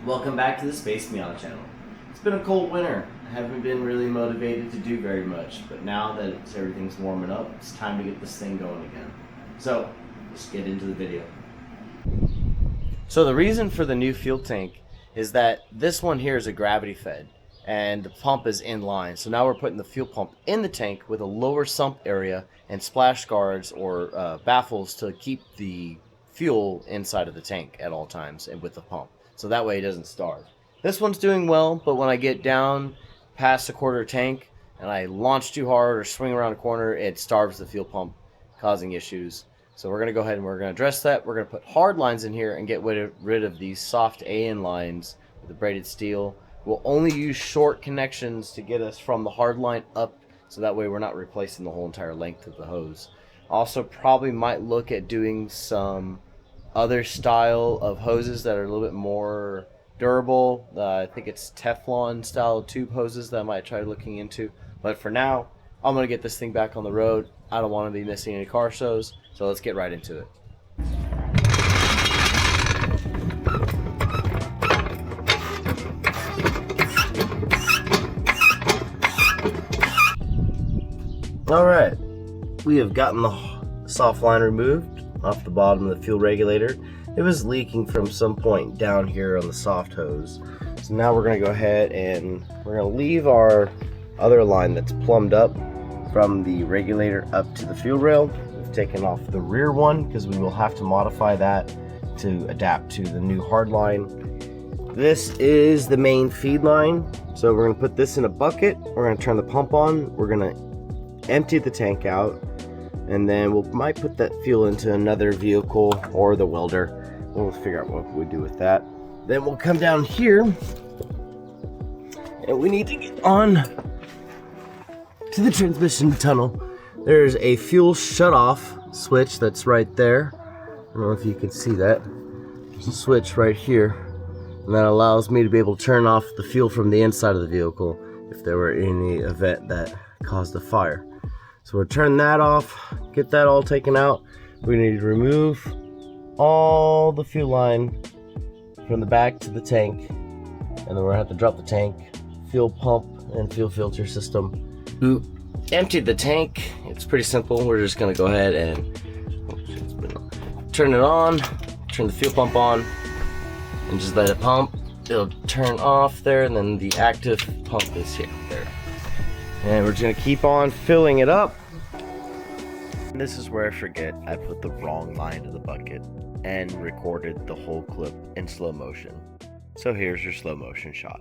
Welcome back to the Space Miata channel. It's been a cold winter. I haven't been really motivated to do very much, but now that everything's warming up, it's time to get this thing going again. So, let's get into the video. So the reason for the new fuel tank is that this one here is a gravity fed and the pump is in line. So now we're putting the fuel pump in the tank with a lower sump area and splash guards or baffles to keep the fuel inside of the tank at all times and with the pump. So that way it doesn't starve. This one's doing well, but when I get down past a quarter tank and I launch too hard or swing around a corner, it starves the fuel pump, causing issues. So we're going to go ahead and we're going to address that. We're going to put hard lines in here and get rid of these soft AN lines with the braided steel. We'll only use short connections to get us from the hard line up, so that way we're not replacing the whole entire length of the hose. Also probably might look at doing some other style of hoses that are a little bit more durable. I think it's Teflon style tube hoses that I might try looking into. But for now, I'm going to get this thing back on the road. I don't want to be missing any car shows, so let's get right into it. Alright, we have gotten the soft line removed off the bottom of the fuel regulator. It was leaking from some point down here on the soft hose. So now we're going to go ahead and we're going to leave our other line that's plumbed up from the regulator up to the fuel rail. We've taken off the rear one because we will have to modify that to adapt to the new hard line. This is the main feed line. So we're going to put this in a bucket. We're going to turn the pump on. We're going to empty the tank out, and then we might put that fuel into another vehicle or the welder. We'll figure out what we do with that. Then we'll come down here and we need to get on to the transmission tunnel. There's a fuel shutoff switch that's right there. I don't know if you can see that. There's a switch right here, and that allows me to be able to turn off the fuel from the inside of the vehicle if there were any event that caused a fire. So we'll turn that off, get that all taken out. We need to remove all the fuel line from the back to the tank, and then we're gonna have to drop the tank, fuel pump, and fuel filter system. Emptied the tank. It's pretty simple. We're just gonna go ahead and turn it on, turn the fuel pump on, and just let it pump. It'll turn off there, and then the active pump is here, there. And we're just gonna keep on filling it up. And this is where I forget I put the wrong line to the bucket and recorded the whole clip in slow motion. So here's your slow motion shot.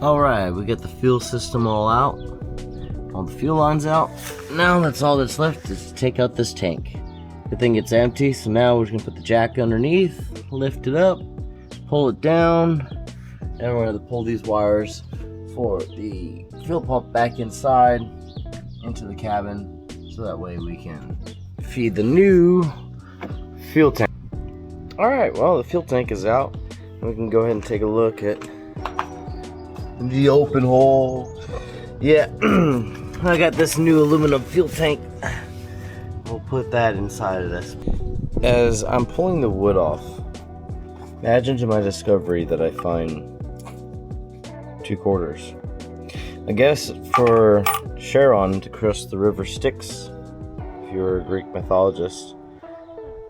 Alright, we get the fuel system all out. All the fuel lines out. Now that's all that's left is to take out this tank. Good thing it's empty, so now we're just gonna put the jack underneath, lift it up, pull it down, and we're gonna pull these wires for the fuel pump back inside into the cabin, so that way we can feed the new fuel tank. Alright, well, the fuel tank is out. We can go ahead and take a look at the open hole. Yeah, I got this new aluminum fuel tank. We'll put that inside of this. As I'm pulling the wood off, imagine to my discovery that I find 2 quarters. I guess for Charon to cross the river Styx, if you're a Greek mythologist,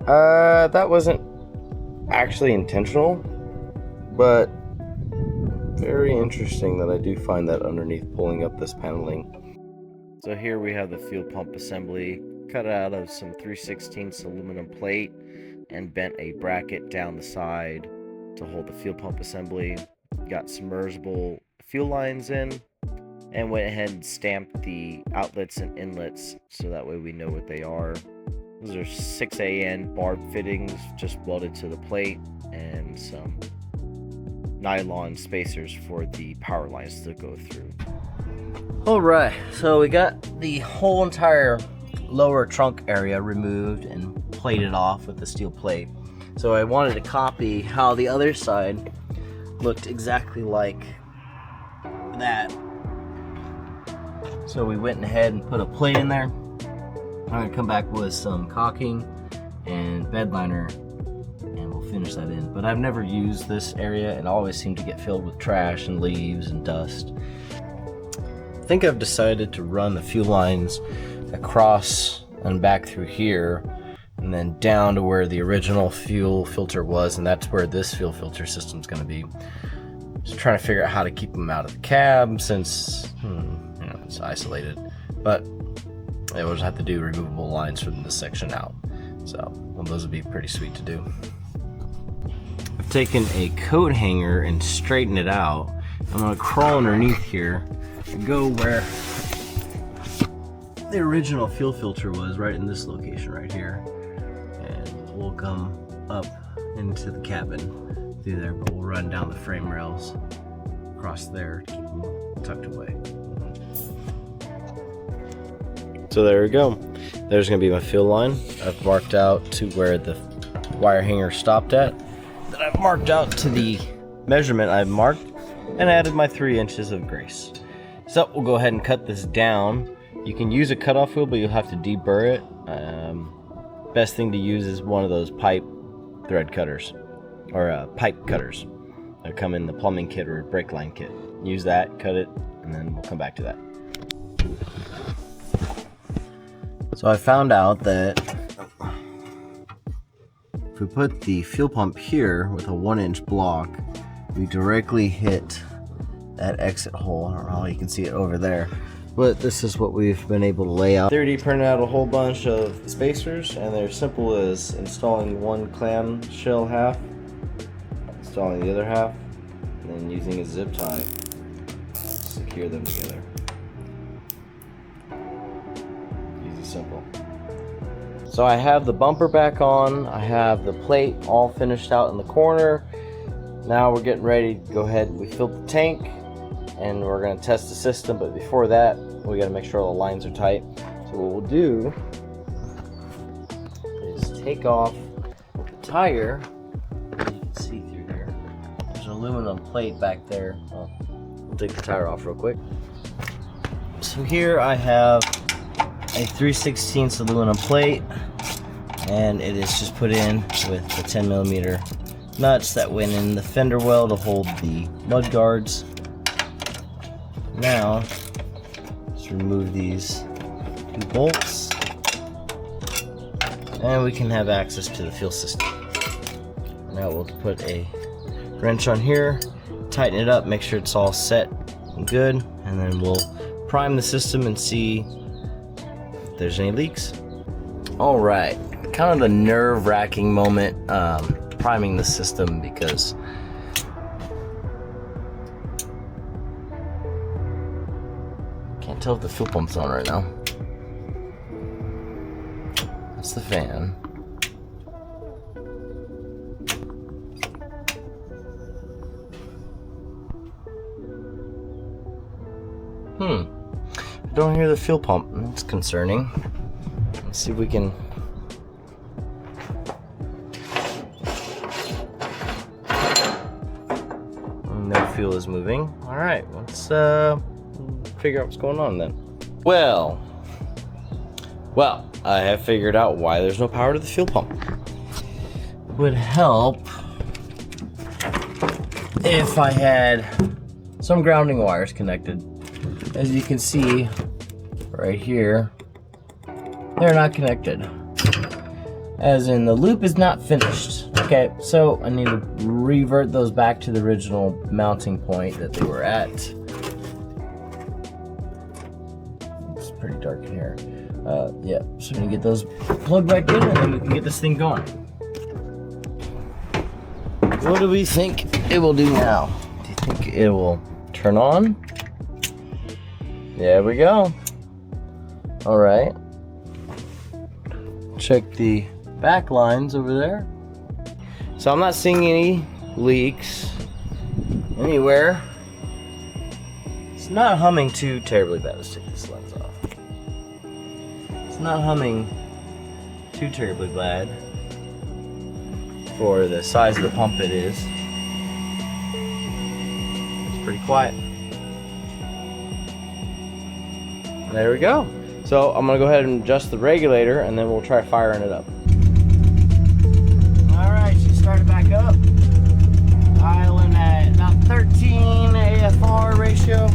that wasn't actually intentional, but very interesting that I do find that underneath pulling up this paneling. So here we have the fuel pump assembly, cut out of some 3/16 aluminum plate and bent a bracket down the side to hold the fuel pump assembly. Got submersible fuel lines in and went ahead and stamped the outlets and inlets so that way we know what they are. Those are 6AN barb fittings just welded to the plate, and some nylon spacers for the power lines to go through. Alright, so we got the whole entire lower trunk area removed and plated off with the steel plate. So I wanted to copy how the other side looked exactly like that. So we went ahead and put a plate in there. I'm gonna come back with some caulking and bed liner and we'll finish that in. But I've never used this area and always seem to get filled with trash and leaves and dust. I think I've decided to run the fuel lines across and back through here and then down to where the original fuel filter was, and that's where this fuel filter system is going to be. Just trying to figure out how to keep them out of the cab since it's isolated, but I will just have to do removable lines from this section out. So those would be pretty sweet to do. I've taken a coat hanger and straightened it out. I'm going to crawl underneath here and go where the original fuel filter was, right in this location right here, and we'll come up into the cabin through there, but we'll run down the frame rails across there to keep them tucked away. So there we go. There's gonna be my fuel line. I've marked out to where the wire hanger stopped at. Then I've marked out to the measurement I've marked and added my 3 inches of grease. So we'll go ahead and cut this down. You can use a cutoff wheel, but you'll have to deburr it. Best thing to use is one of those pipe thread cutters, or pipe cutters that come in the plumbing kit or brake line kit. Use that, cut it, and then we'll come back to that. So I found out that if we put the fuel pump here with a 1-inch block, we directly hit that exit hole. I don't know how you can see it over there, but this is what we've been able to lay out. 3D printed out a whole bunch of spacers, and they're simple as installing one clamshell half, installing the other half, and then using a zip tie to secure them together. Easy, simple. So I have the bumper back on, I have the plate all finished out in the corner. Now we're getting ready to go ahead. We filled the tank and we're going to test the system, but before that we got to make sure all the lines are tight. So what we'll do is take off the tire. As you can see through there, there's an aluminum plate back there. We'll take the tire off real quick. So here I have a 3/16 aluminum plate, and it is just put in with the 10mm nuts that went in the fender well to hold the mud guards. Now, just remove these 2 bolts, and we can have access to the fuel system. Now we'll put a wrench on here, tighten it up, make sure it's all set and good, and then we'll prime the system and see if there's any leaks. Alright, kind of a nerve-wracking moment priming the system, because can't tell if the fuel pump's on right now. That's the fan. I don't hear the fuel pump. That's concerning. Let's see if we can. No fuel is moving. All right, let's figure out what's going on then. Well, I have figured out why there's no power to the fuel pump. It would help if I had some grounding wires connected. As you can see right here, they're not connected. As in, the loop is not finished. Okay, so I need to revert those back to the original mounting point that they were at. It's pretty dark in here. Yeah, so I'm gonna get those plugged back in and then we can get this thing going. What do we think it will do now? Do you think it will turn on? There we go. All right. Check the back lines over there. So I'm not seeing any leaks anywhere. It's not humming too terribly bad. Let's take this lens off. It's not humming too terribly bad for the size of the pump it is. pretty quiet. There we go. So I'm gonna go ahead and adjust the regulator and then we'll try firing it up. All right, she started back up. Idling at about 13 AFR ratio.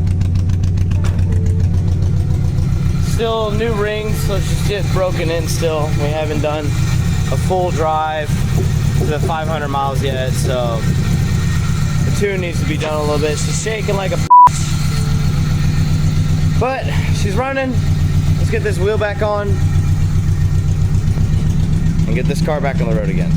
Still new rings, so it's just broken in still. We haven't done a full drive to the 500 miles yet, so the tune needs to be done a little bit. She's shaking like a but she's running. Let's get this wheel back on and get this car back on the road again.